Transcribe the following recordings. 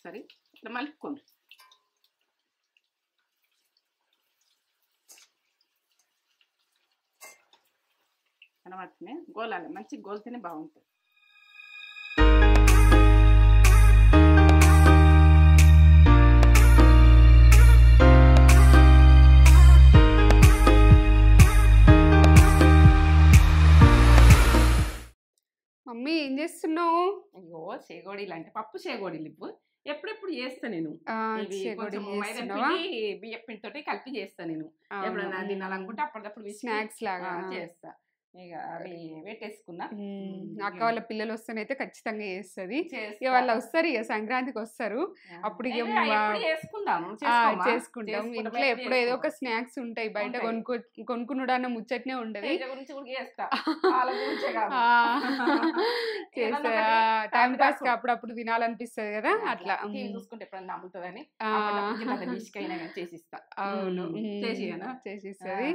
ఒకసారి ఇట్లా మలుపుకోండి. కనబడుతున్నాయి, గోలాలి, మంచి గోలితేనే బాగుంటుంది. మమ్మీ ఏం చేస్తున్నావు? అయ్యో చేగోడీలు అంటే పప్పు చేగోడీలు ఇవ్వు, ఎప్పుడెప్పుడు చేస్తా నేను. బియ్య పిండితోటి కలిపి చేస్తా నేను. ఎప్పుడైనా తినాలనుకుంటే అప్పటికప్పుడు స్నాక్స్ లాగా చేస్తా. ఇక అవి పెట్టేసుకున్నా. అక్క వాళ్ళ పిల్లలు వస్తేనైతే ఖచ్చితంగా చేస్తుంది. ఇక వాళ్ళు వస్తారు, ఇక సంక్రాంతికి వస్తారు, అప్పుడు చేసుకుంటాం. ఇంట్లో ఎప్పుడో ఏదో ఒక స్నాక్స్ ఉంటాయి, బయట కొనుక్కున్నాడన్న ముచ్చట్నే ఉండదు. టైం పాస్ కి అప్పుడప్పుడు తినాలనిపిస్తుంది కదా, అట్లా చూసుకుంటే ఎప్పుడన్నా నమ్ముతుందని చేసిస్తా. అవును, చేసిస్తుంది.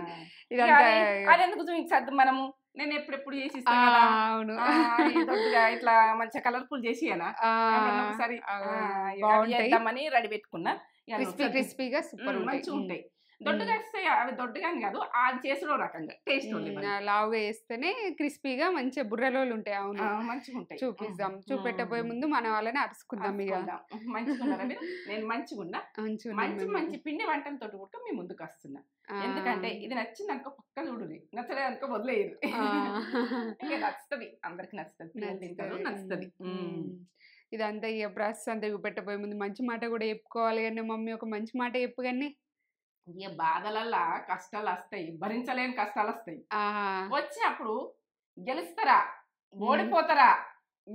అదెందుకు చూపించద్దు మనము, నేను ఎప్పుడెప్పుడు చేసిస్తాను కదా. అవును, ఇట్లా మంచిగా కలర్ఫుల్ చేసియనా ఒకసారి చేద్దామని రెడీ పెట్టుకున్నా. క్రిస్పీగా సూపర్ మంచిగా ఉంటాయి. దొడ్డుగా వస్తాయి అవి, దొడ్డుగాని కాదు, అది చేసిన రకంగా టేస్ట్ లావుగా వేస్తేనే క్రిస్పీగా మంచిగా బుర్రలోలు ఉంటాయి. అవును, మంచిగా ఉంటాయి. చూపిద్దాం, చూపెట్టబోయే ముందు మన వాళ్ళని అరుచుకుందాం. ఇక మంచిగా నేను మంచిగా మంచి పిండి వంటలతో కూడా మీ ముందుకు వస్తున్నా. ఎందుకంటే ఇది నచ్చింది అనుకో పక్క చూడు, నచ్చలేదు అనుకో వదిలేయరు. ఇంకా నచ్చుతుంది, అందరికి నచ్చుతుంది, తింటారు, నచ్చుతుంది. ఇదంతా ఇక ప్రాసెస్ అంతా చూపెట్టబోయే ముందు మంచి మాట కూడా చెప్పుకోవాలి. కానీ మమ్మీ ఒక మంచి మాట చెప్పు. కానీ ఇక బాధలల్లా కష్టాలు వస్తాయి, భరించలేని కష్టాలు వస్తాయి. వచ్చినప్పుడు గెలుస్తారా, ఓడిపోతారా,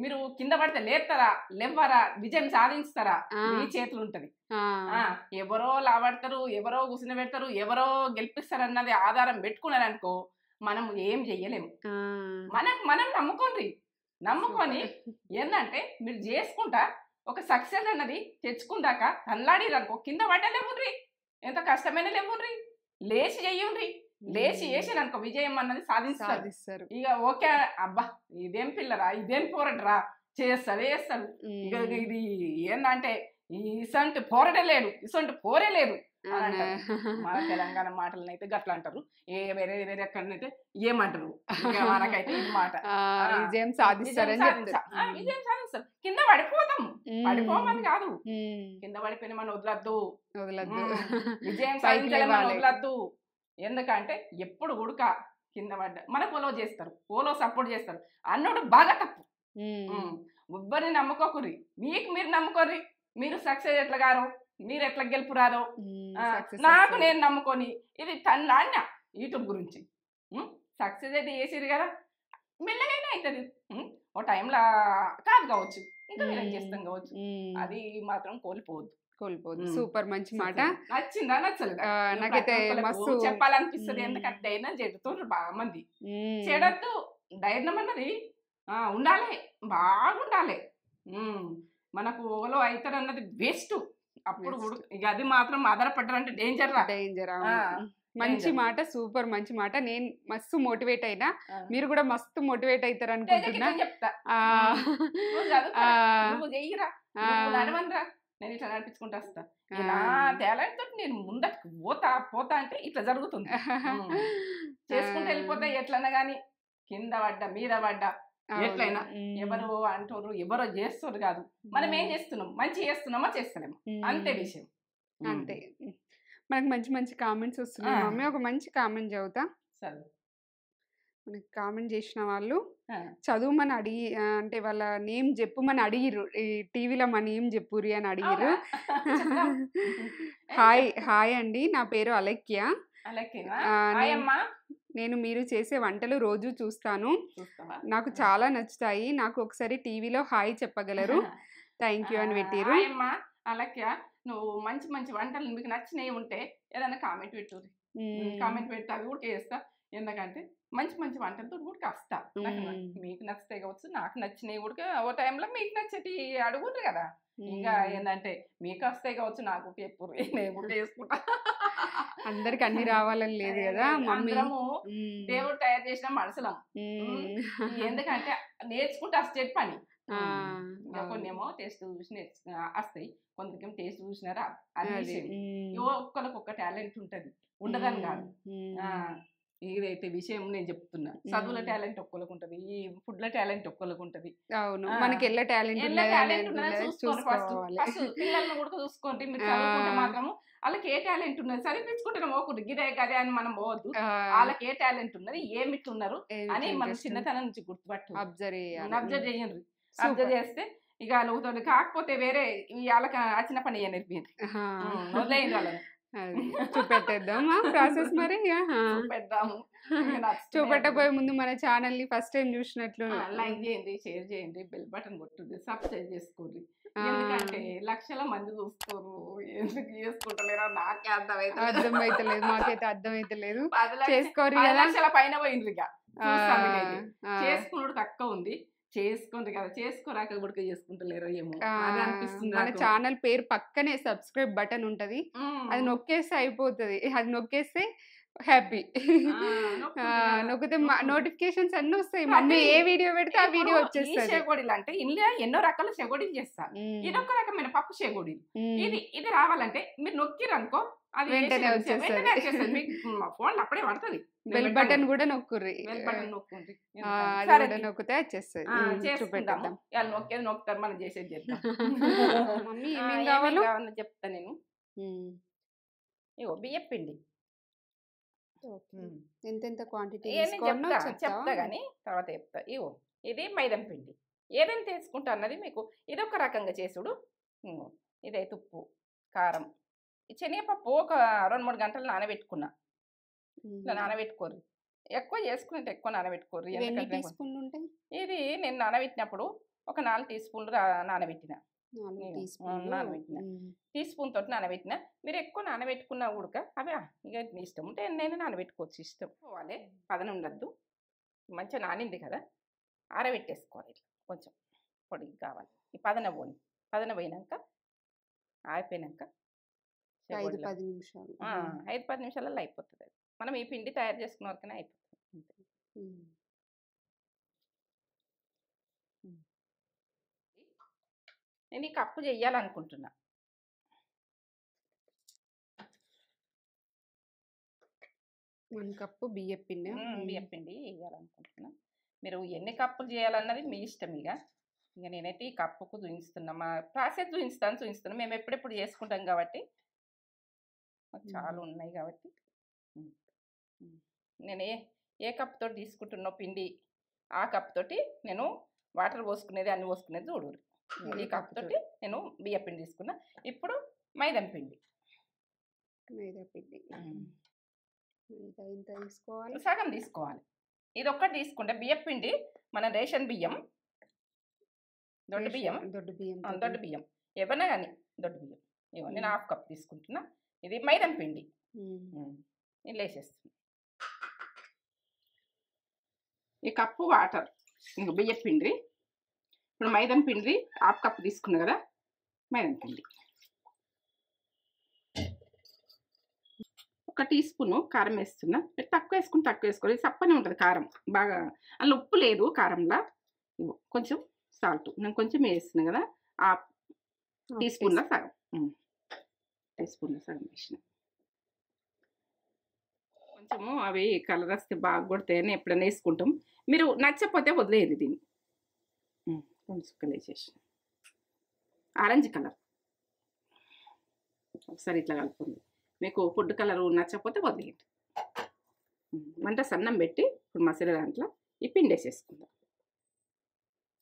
మీరు కింద పడితే లేస్తారా, లేవరా, విజయం సాధిస్తారా, మీ చేతులు ఉంటది. ఎవరో లాబడతారు, ఎవరో కూర్చుని పెడతారు, ఎవరో గెలిపిస్తారు అన్నది ఆధారం పెట్టుకున్నారనుకో మనం ఏం చెయ్యలేము. మనం నమ్ముకొని ఏంటంటే మీరు చేసుకుంటా ఒక సక్సెస్ అన్నది తెచ్చుకుందాక తల్లాడిరనుకో కింద పడ్డలేముండ్రి, ఎంత కష్టమైన లేవుండ్రి, లేచి చెయ్యుండ్రి, లేచి చేసిననుకో విజయం అన్నది సాధిస్తారు. ఇక ఓకే అబ్బా ఇదేం పిల్లరా, ఇదేం పోరడరా, చేస్తారు. ఇక ఇది ఏందంటే ఇసంటి పోరడే లేడు, ఇసంటి పోరే లేదు అని అంటారు. మన తెలంగాణ మాటలను అయితే గట్లా అంటారు. వేరే ఎక్కడనైతే ఏమంటారు, మనకైతే ఈ మాట విజయం సాధిస్తారు. విజయం సాధిస్తారు. కింద పడిపోతాం, పడిపోమని కాదు, కింద పడిపోయిన మనం వదలద్దు, విజయం సాధించలే మనం వదలద్దు. ఎందుకంటే ఎప్పుడు ఉడక కింద పడ్డ మన ఫాలో చేస్తారు, ఫాలో సపోర్ట్ చేస్తారు అన్నోడు బాగా తప్పు. ఎవ్వరిని నమ్ముకోకుర్రి, మీకు మీరు నమ్ముకోర్రి. మీరు సక్సెస్ ఎట్లా గారో, మీరు ఎట్లా గెలుపు రాదో నాకు నేను నమ్ముకొని ఇది తన్నాన్న యూట్యూబ్ గురించి సక్సెస్ అయితే చేసిరు కదా, మెల్లగైనా అవుతుంది. ఓ టైంలో కాదు కావచ్చు, ఇంకా వేరే చేస్తాం కావచ్చు, అది మాత్రం కోల్పోవద్దు. సూపర్, మంచి మాట. నచ్చిందా నచ్చలేదు నాకైతే మస్తు చెప్పాలనిపిస్తుంది. ఎందుకంటే ధైర్యం చెడుతుండ్రు బాగా మంది, చెడద్దు. ధైర్యం అన్నది ఉండాలి, బాగుండాలి. మనకు ఓలో అవుతారు అన్నది వేస్ట్. అప్పుడు ఇక అది మాత్రం ఆధారపడ్డారంటే డేంజర్. మంచి మాట, సూపర్ మంచి మాట. నేను మస్తు మోటివేట్ అయినా, మీరు కూడా మస్తు మోటివేట్ అవుతారు అనుకుంటున్నా. చెప్తా చెయ్యిరా, నేను ఇట్లా నడిపించుకుంటూ వస్తా. నా టాలెంట్ తోటి నేను ముందకు పోతా అంటే ఇట్లా జరుగుతుంది. చేసుకుంటూ వెళ్ళిపోతా. ఎట్లన్నా కానీ కింద పడ్డా మీద పడ్డా ఎట్లయినా ఎవరు అంటారు, ఎవరో చేస్తారు కాదు, మనం ఏం చేస్తున్నాం, మంచి చేస్తున్నామా చేస్తలేమా, అంతే విషయం. అంతే. మనకు మంచి మంచి కామెంట్స్ వస్తున్నాయి. మమ్మీ ఒక మంచి కామెంట్ చదువుతా. సరే. మనకి కామెంట్ చేసిన వాళ్ళు చదువుమని అడిగి, అంటే వాళ్ళ నేమ్ చెప్పుమని అడిగిర్రు, ఈ టీవీలో మా నేమ్ చెప్పురి అని అడిగిర్రు. హాయ్ అండి, నా పేరు అలక్య. నేను మీరు చేసే వంటలు రోజు చూస్తాను, నాకు చాలా నచ్చుతాయి. నాకు ఒకసారి టీవీలో హాయ్ చెప్పగలరు, థ్యాంక్ యూ అని పెట్టిర్రు. అలక్య, నువ్వు మంచి మంచి వంటలు మీకు నచ్చినవి ఉంటే ఏదైనా కామెంట్ పెట్టుర్రి, కామెంట్ పెడితే అవి కూడా చేస్తా. ఎందుకంటే మంచి మంచి వంటలతో కూడా వస్తా. మీకు నచ్చితే కావచ్చు, నాకు నచ్చినవి కూడా ఓ టైంలో మీకు నచ్చేటి అడుగుండ్రు కదా. ఇంకా ఏంటంటే మీకు వస్తాయి కావచ్చు, నాకు ఎప్పుడు నేను కూడా చేసుకుంటా. అందరికి అన్ని రావాలని లేదు కదా. అందరము దేవుడు తయారు చేసిన మనసులం. ఎందుకంటే నేర్చుకుంటే అస్టేట్ పని, ఇంకా కొన్ని ఏమో టేస్ట్ చూసి వస్తాయి, కొంతకేమో టేస్ట్ చూసినారా అది విషయం. ఒక్కరికి ఒక్క టాలెంట్ ఉంటది, ఉండదని కాదు. ఇదైతే విషయం నేను చెప్తున్నా. చదువుల టాలెంట్ ఒక్కరికి ఉంటది, ఈ ఫుడ్ లో టాలెంట్ ఒక్కరికి ఉంటది. అవును, మనకి ఎలా టాలెంట్ పిల్లల్ని కూడా చూసుకోండి. మీరు చదువుకుంటే మాత్రము వాళ్ళకి ఏ టాలెంట్ ఉన్నది చదివించుకుంటే పోకూడదు, గిదే గదే అని మనం పోవద్దు. వాళ్ళకి ఏ టాలెంట్ ఉన్నది, ఏమిటి ఉన్నారు అని మనం చిన్నతనం నుంచి గుర్తుపట్టు అబ్జర్వ్ చేయండి. అబ్జర్వ్ చేస్తే ఇక అవుతుంది. కాకపోతే వేరే వాళ్ళకి వచ్చిన పని నేర్పింది వదిలేయండి వాళ్ళని. చూపెట్టేద్దామా ప్రాసెస్ మరి? చూపెడదాము. చూపెట్టబోయే ముందు మన ఛానల్ ని ఫస్ట్ టైం చూసినట్లు లైక్ చేయండి, షేర్ చేయండి, బెల్ బటన్ కొట్టుది, సబ్స్క్రైబ్ చేసుకోండి. ఎందుకంటే లక్షల మంది చూసుకోరు, ఎందుకు చేసుకుంటలేరో నాకే అర్థమైతలేదు, మాకైతే అర్థమైతలేదు. చేసుకోరు, లక్షల పైన పోయింది. ఇక చేసుకున్నాడు తక్కువ ఉంది, చేసుకోండి కదా, చేసుకోరాక గుడిక చేసుకుంటలేరో ఏమో అనిపిస్తుంది. మన ఛానల్ పేరు పక్కనే సబ్స్క్రైబ్ బటన్ ఉంటది, అది నొక్కేస్తే అయిపోతుంది. అది నొక్కేస్తే హ్యాపీ, నొక్కితే నోటిఫికేషన్స్ అన్ని వస్తాయి. మమ్మీ ఏ వీడియో పెడితే ఆ వీడియో వచ్చేస్తుంది. షెగోడీలు అంటే ఇందులో ఎన్నో రకాల షెగోడీలు చేస్తారు. ఇది ఒక రకమైన పప్పు షెగోడీలు. ఇది రావాలంటే మీరు నొక్కిరనుకో అది వెంటనే వచ్చేస్తుంది. మీకు ఫోన్ అప్పుడే పడుతుంది. బెల్ బటన్ కూడా నొక్కుర్రి, నొక్కితే వచ్చేస్తుంది. వాళ్ళు నొక్కేది నొక్కుతారు, మనం చేసేది చేద్దాం. మమ్మీ ఏమేం కావాలో చెప్తా నేను. ఇగో బియ్యం పిండి ఎంతెంత క్వాంటిటీ చెప్తా కానీ తర్వాత చెప్తా. ఇగో ఇది మైదం పిండి, ఏదైనా తీసుకుంటా అన్నది మీకు ఇదొక రకంగా చేసుడు. ఇదైతే ఉప్పు, కారం, శనగపప్పు ఒక 2-3 గంటలు నానబెట్టుకున్నా. ఇట్లా నానబెట్టుకోరు, ఎక్కువ చేసుకున్నట్టు ఎక్కువ నానబెట్టుకోరు. ఇది నేను నానబెట్టినప్పుడు ఒక 4 టీ స్పూన్లు నానబెట్టిన, టీ స్పూన్ తోటి నానబెట్టిన. మీరు ఎక్కువ నానబెట్టుకున్నా ఉడక అవి ఇక ఇష్టం ఉంటే నేను నానబెట్టుకోవచ్చు, ఇష్టం. పోవాలి, పదన ఉండద్దు. మంచిగా నానింది కదా, ఆరబెట్టేసుకోవాలి. కొంచెం పొడి కావాలి. ఈ పదన పోయినాక ఆరిపోయినాక 5-10 నిమిషాలు 5-10 నిమిషాలలో అయిపోతుంది. అది మనం ఈ పిండి తయారు చేసుకున్న వరకనే అయిపోతుంది. నేను ఈ కప్పు చెయ్యాలనుకుంటున్నా. 1 కప్పు బియ్యం పిండి వేయాలనుకుంటున్నా. మీరు ఎన్ని కప్పులు చేయాలన్నది మీ ఇష్టం. ఇక నేనైతే ఈ కప్పుకు చూపిస్తున్నా, మా ప్రాసెస్ చూపిస్తాను. మేము ఎప్పుడెప్పుడు చేసుకుంటాం కాబట్టి చాలా ఉన్నాయి కాబట్టి. నేను ఏ కప్ తోటి తీసుకుంటున్నా పిండి, ఆ కప్ తోటి నేను వాటర్ పోసుకునేది అన్ని పోసుకునేది చూడరు. ఈ కప్ తోటి నేను బియ్య పిండి తీసుకున్నా. ఇప్పుడు మైదం పిండి సగం తీసుకోవాలి. ఇది ఒక్కటి తీసుకుంటే బియ్య పిండి మన రేషన్ బియ్యం, దొడ్డు బియ్యం ఏమన్నా కానీ దొడ్డు బియ్యం ఇవో నేను 1/2 కప్ తీసుకుంటున్నా. ఇది మైదం పిండి ఇలా వేసేస్తున్నా. ఈ కప్పు వాటర్, ఇంక బియ్య పిండి. ఇప్పుడు మైదం పిండి 1/2 కప్ తీసుకున్నా కదా, మైదం పిండి 1 టీ స్పూను కారం వేస్తున్నా. మీరు తక్కువ వేసుకోవాలి, సప్పనే ఉంటుంది కారం బాగా. అందులో ఉప్పు లేదు కారంలో, కొంచెం సాల్ట్ నేను కొంచెం వేస్తున్నా కదా, 1/2 టీ స్పూన్ల సగం వేసిన. కొంచెము అవి కలర్ వస్తే బాగా కొడతాయని ఎప్పుడైనా వేసుకుంటాం. మీరు నచ్చకపోతే వదిలేది. దీన్ని 2 చుక్కలు వేసేసి ఆరెంజ్ కలర్ ఒకసారి ఇట్లా కలుపుకుంది. మీకు ఫుడ్ కలర్ నచ్చకపోతే వదిలేయండి. మంట సన్నం పెట్టి ఇప్పుడు మసాలా దాంట్లో ఈ పిండి వేసేసుకుందాం.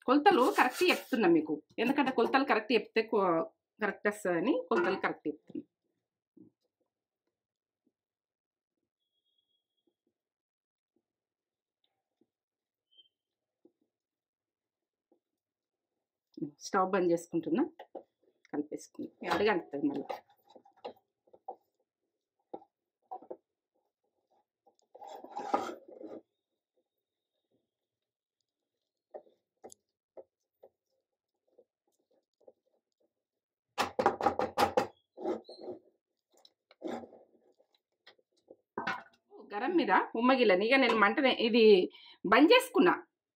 కొలతలు కరెక్ట్ చెప్తున్నా మీకు, ఎందుకంటే కొలతలు కరెక్ట్ చెప్తే కరెక్ట్ వస్తుందని కొలతలు కరెక్ట్ చెప్తున్నా. స్టవ్ బంద్ చేసుకుంటున్నా, కలిపేసుకుంటాం. అడగలుగుతుంది మళ్ళీ. గరం మీద ఉమ్మగిలని ఇక నేను మంటనే ఇది బంద్ చేసుకున్నా.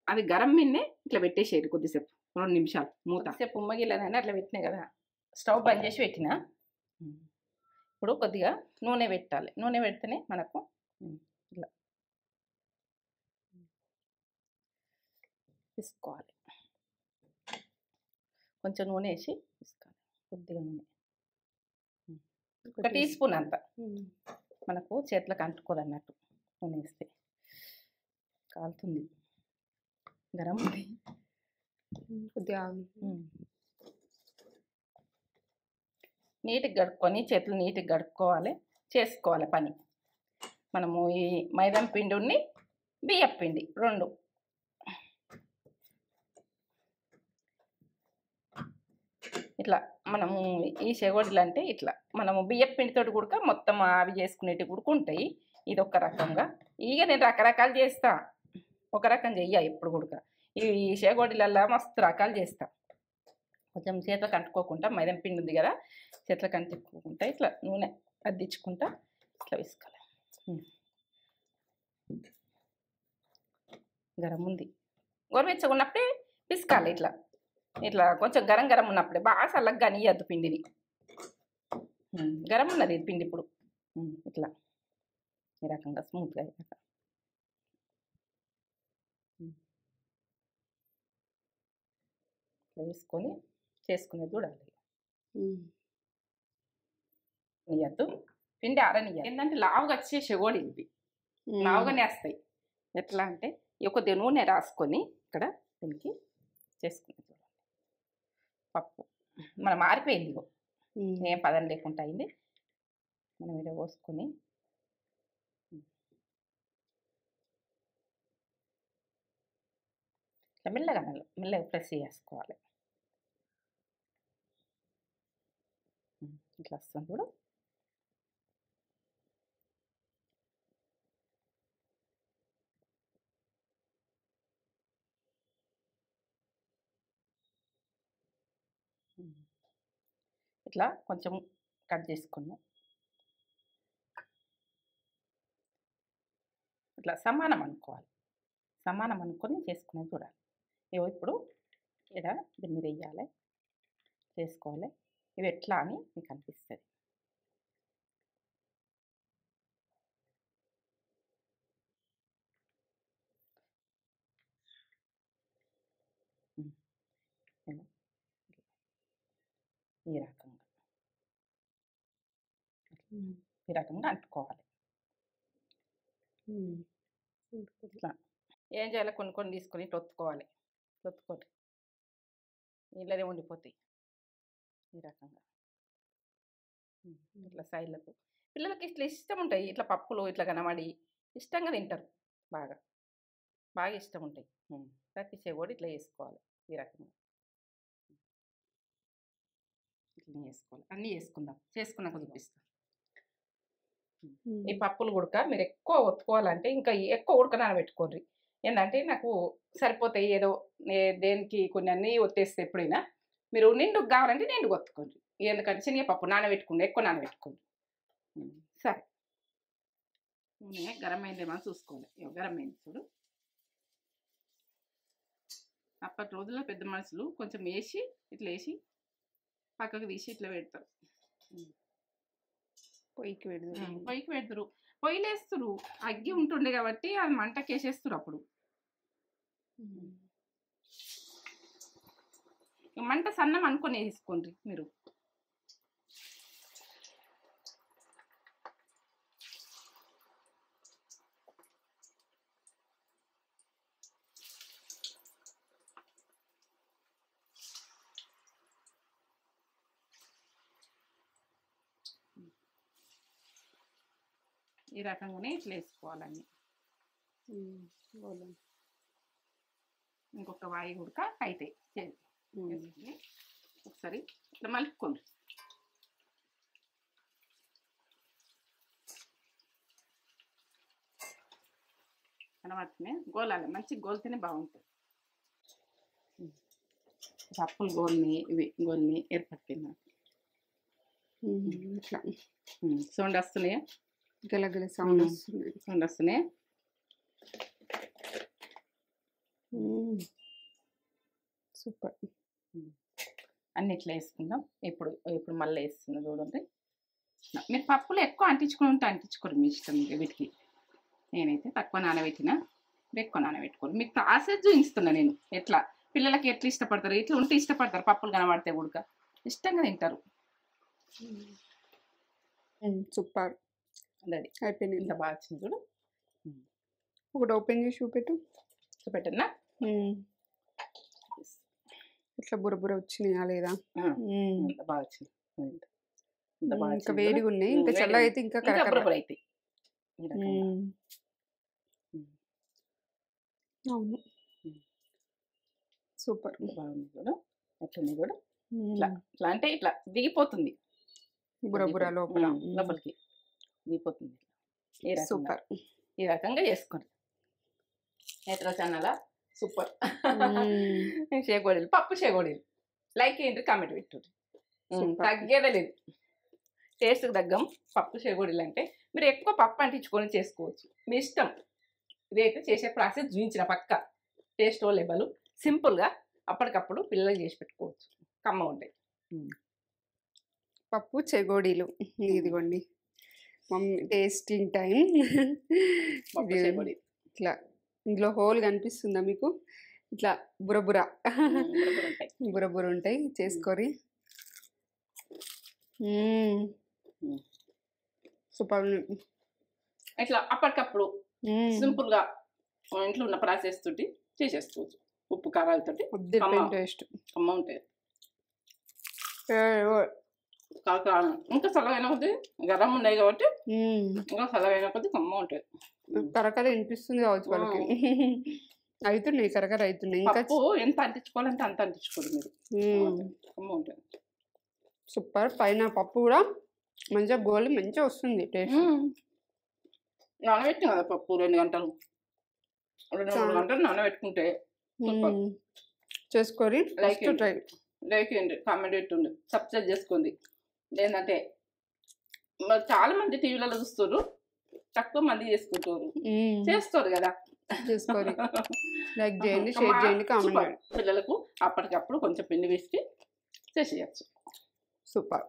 అది గరం మీదనే ఇట్లా పెట్టేసేది కొద్దిసేపు 2 నిమిషాలు మూత. సేపు ఉమ్మగిల్లనని అట్లా పెట్టినా కదా, స్టవ్ బంద్ చేసి పెట్టినా. ఇప్పుడు కొద్దిగా నూనె పెట్టాలి. నూనె పెడితేనే మనకు ఇట్లా తీసుకోవాలి. కొంచెం నూనె వేసి తీసుకోవాలి. కొద్దిగా నూనె, 1 టీ స్పూన్ అంత. మనకు చేతులకు అంటుకోదు అన్నట్టు నూనె వేస్తే. కాలుతుంది, గరం ఉంది. కొద్దిగా నీట్గా కడుక్కొని చేతులు నీట్గా కడుక్కోవాలి, చేసుకోవాలి పని. మనము ఈ మైదా పిండి బియ్యం పిండి 2 ఇట్లా మనము ఈ చెగోడీలు అంటే ఇట్లా మనము బియ్యం పిండితోటి కూడా మొత్తం అవి చేసుకునేటివి కూడా ఉంటాయి. ఇది ఒక రకంగా. ఇక నేను రకరకాలు చేస్తా, ఒక రకం చెయ్య ఎప్పుడు కూడా. ఈ చెగోడీలల్లో మస్తు రకాలు చేస్తా. కొంచెం చేతులకు అంటుకోకుండా, మైదా పిండి ఉంది కదా, చేతులకు అంటుకోకుండా ఇట్లా నూనె అద్దించుకుంటా ఇట్లా వేసుకోవాలి. గరం ఉంది, గోరువెచ్చగా ఉన్నప్పుడే పిసుకాలి. ఇట్లా ఇట్లా కొంచెం గరం గరం ఉన్నప్పుడే, బాగా చల్లగా కానియద్దు పిండిని. గరం ఉన్నది పిండి ఇప్పుడు. ఇట్లా ఈ రకంగా స్మూత్గా ఇట్లా వేసుకొని చేసుకునేది చూడాలి. నీయద్దు పిండి ఆరనియ్య. ఏంటంటే లావుగా వచ్చే చెగోడీలు ఇవి లావుగానే వస్తాయి. ఎట్లా అంటే కొద్దిగా నూనె రాసుకొని ఇక్కడ దీనికి చేసుకునేది చూడాలి. పప్పు మనం ఆరిపోయింది, ఏం పదం లేకుండా అయింది. మనం ఇలా పోసుకొని ఇట్లా మెల్లగా ప్రెస్ చేసుకోవాలి. ఇట్లా వస్తుంది చూడు. ఇట్లా కొంచెం కట్ చేసుకున్నాం. ఇట్లా సమానం అనుకోవాలి. సమానం అనుకొని చేసుకునేది చూడాలి. ఇప్పుడు ఇక్కడ దీని మీద వేయాలి, చేసుకోవాలి. ఇవి ఎట్లా అని మీకు అనిపిస్తుంది. ఈ రకంగా అంటుకోవాలి. ఇట్లా ఏం చేయాలి, కొన్ని తీసుకొని ఒత్తుకోవాలి. ఒత్తుకొని నీళ్ళనే ఉండిపోతాయి. ఈ రకంగా ఇట్లా సైడ్లకు పిల్లలకి ఇట్లా ఇష్టం ఉంటాయి. ఇట్లా పప్పులు ఇట్లా కనబడి ఇష్టంగా తింటారు. బాగా ఇష్టం ఉంటాయి. ప్రతి చెగోడి ఇట్లా వేసుకోవాలి. ఈ రకంగా ఇట్లా వేసుకోవాలి. అన్నీ చేసుకుందాం, చేసుకున్నాక చూపిస్తాం. ఈ పప్పులు ఉడక మీరు ఎక్కువ ఒత్తుకోవాలంటే ఇంకా ఎక్కువ ఉడక నానబెట్టుకోండి. ఏంటంటే నాకు సరిపోతాయి. ఏదో దేనికి కొన్ని అన్నీ ఒత్తేస్తే ఎప్పుడైనా మీరు నిండుకు కావాలంటే నిండుకు ఒత్తుకోండి. ఎందుకంటే శనగపప్పు నానబెట్టుకోండి, ఎక్కువ నానబెట్టుకోండి. సరే, నూనె గరం అయిందేమో చూసుకోవాలి. గరం అయింది చూడు. అప్పటి రోజుల్లో పెద్ద మనుషులు కొంచెం వేసి ఇట్లా వేసి పక్కకు తీసి ఇట్లా పెడతారు. పొయ్యికి పెడతారు. పొయ్యిలు వేస్తారు. అగ్గి ఉంటుండే కాబట్టి అది మంటకి వేసేస్తారు. అప్పుడు మంట సన్నం అనుకొని వేసుకోండి మీరు. ఈ రకంగానే ఇట్లా వేసుకోవాలని. ఇంకొక వాయి ఉడక అయితే ఒకసారి ఇట్లా మలుపుకోండి. కనబడుతున్నాయి. గోలాలి, మంచి గోలితేనే బాగుంటుంది. పప్పులు గోల్ని ఏర్పడుతుంది. సౌండ్ వస్తున్నాయా? గలగల సౌండ్ వస్తున్నాయా? సూపర్. అన్ని ఇట్లా వేసుకుందాం. ఇప్పుడు ఇప్పుడు మళ్ళీ వేస్తున్నా చూడండి. మీరు పప్పులు ఎక్కువ అంటించుకుని ఉంటే అంటించుకోరు, మీ ఇష్టం వీటికి. నేనైతే తక్కువ నానబెట్టినా, ఎక్కువ నానబెట్టుకోరు. మీకు ప్రాసెస్ చూపిస్తున్నా నేను. ఎట్లా పిల్లలకి ఎట్లా ఇష్టపడతారు, ఇట్లా ఉంటే ఇష్టపడతారు. పప్పులు కనబడితే ఉడక ఇష్టంగా తింటారు. సూపర్. రెడీ అయిపోయింది. ఇంత బాగా వచ్చింది చూడు. ఒకటి ఓపెన్ చేసి చూపెట్టన్నా. ఇట్లా బుర్ర వచ్చినాయా లేదా? ఇంత బాగా వచ్చింది. ఇంకా వేడిగా ఉన్నాయి. ఇంకా చల్లగా అయితే ఇంకా కరకర అవుతాయి. అవును, సూపర్. బాగుంది కూడా. అట్లనే కూడా ఇట్లా ఇట్లా అంటే ఇట్లా దిగిపోతుంది బుర్ర లోపలికి దిగిపోతుంది. సూపర్. ఈ రకంగా చేసుకోండి. నేత్ర ఛానల్ సూపర్. చేగోడీలు, పప్పు చేగోడీలు లైక్ ఏంటి, కామెంట్ పెట్టుర్రి. తగ్గేదే లేదు. టేస్ట్కి తగ్గం పప్పు చేగోడీలు అంటే. మీరు ఎక్కువ పప్పు అంటించుకొని చేసుకోవచ్చు, మీ ఇష్టం. ఇదైతే చేసే ప్రాసెస్ చూపించిన పక్క. టేస్ట్ లెవెల్ సింపుల్గా అప్పటికప్పుడు పిల్లలు చేసి పెట్టుకోవచ్చు. కమ్మ ఉంటాయి పప్పు చెగోడీలు. ఇదిగోండి మమ్మీ టేస్టింగ్ టైం. ఇట్లా ఇందులో హోల్ కనిపిస్తుందా మీకు? ఇట్లా బురబుర ఉంటాయి. చేసుకోరి. సూపర్. ఇట్లా అప్పటికప్పుడు సింపుల్గా ఇంట్లో ఉన్న ప్రాసెస్ తోటి చేసేసుకోవచ్చు. ఉప్పు కారాలతోటి టేస్ట్ అమ్మ ఉంటాయి. ఇంకా చల్లగైన కొద్ది గరం ఉన్నాయి కాబట్టి ఇంకా చల్లగైన కొద్ది కమ్మ ఉంటుంది. కరకర వినిపిస్తుంది కావచ్చు వాళ్ళకి. అవుతున్నాయి, కరకర అవుతున్నాయి. ఇంకా ఎంత అంటించుకోవాలంటే అంత అంటించుకోవాలి మీరు. కమ్మ ఉంటుంది. సూపర్. పైన పప్పు కూడా మంచిగా గోలి మంచిగా వస్తుంది టేస్ట్. నానబెట్టిన కదా పప్పు 2 గంటలు 2-3 గంటలు నానబెట్టుకుంటే చేసుకొని లైక్ ఏంటి కామెంట్ పెట్టుండి సబ్స్క్రైబ్ చేసుకోండి. ఏంటంటే చాలా మంది టీవీలలో చూస్తారు, తక్కువ మంది చేసుకుంటారు. చేస్తారు కదా, చేసుకోండి. లైక్ చేయండి, షేర్ చేయండి, కామెంట్. పిల్లలకు అప్పటికప్పుడు కొంచెం పిండి వేసి చేసేయచ్చు. సూపర్.